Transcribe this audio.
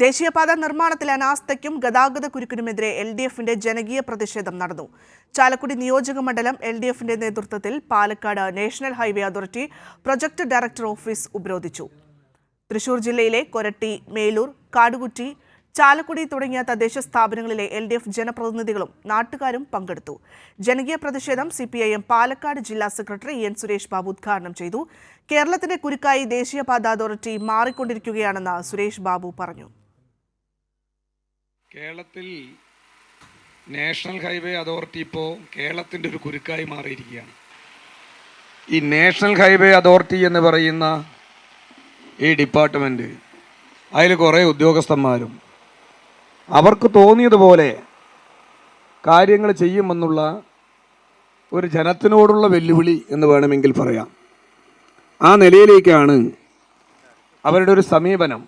ദേശീയപാത നിർമ്മാണത്തിലെ അനാസ്ഥയ്ക്കും ഗതാഗത കുരുക്കിനുമെതിരെ LDFന്റെ ജനകീയ പ്രതിഷേധം നടന്നു. ചാലക്കുടി നിയോജക മണ്ഡലം LDFന്റെ നേതൃത്വത്തിൽ Palakkad national highway authority project director office ഉപരോധിച്ചു. തൃശൂർ ജില്ലയിലെ കൊരട്ടി, മേലൂർ, കാടുകുറ്റി, ചാലക്കുടി തുടങ്ങിയ തദ്ദേശ സ്ഥാപനങ്ങളിലെ LDF ജനപ്രതിനിധികളും നാട്ടുകാരും പങ്കെടുത്തു. ജനകീയ പ്രതിഷേധം CPIM പാലക്കാട് ജില്ലാ സെക്രട്ടറി EN സുരേഷ് ബാബു ഉദ്ഘാടനം ചെയ്തു. കേരളത്തിന്റെ കുരുക്കായി ദേശീയപാത അതോറിറ്റി മാറിക്കൊണ്ടിരിക്കുകയാണെന്ന് സുരേഷ് ബാബു പറഞ്ഞു. കേരളത്തിൽ നാഷണൽ ഹൈവേ അതോറിറ്റി ഇപ്പോൾ കേരളത്തിൻ്റെ ഒരു കുരുക്കായി മാറിയിരിക്കുകയാണ്. ഈ നാഷണൽ ഹൈവേ അതോറിറ്റി എന്ന് പറയുന്ന ഈ ഡിപ്പാർട്ട്മെൻറ്റ്, അതിൽ കുറേ ഉദ്യോഗസ്ഥന്മാരും അവർക്ക് തോന്നിയതുപോലെ കാര്യങ്ങൾ ചെയ്യുമെന്നുള്ള ഒരു ജനത്തിനോടുള്ള വെല്ലുവിളി എന്ന് വേണമെങ്കിൽ പറയാം. ആ നിലയിലേക്കാണ് അവരുടെ ഒരു സമീപനം.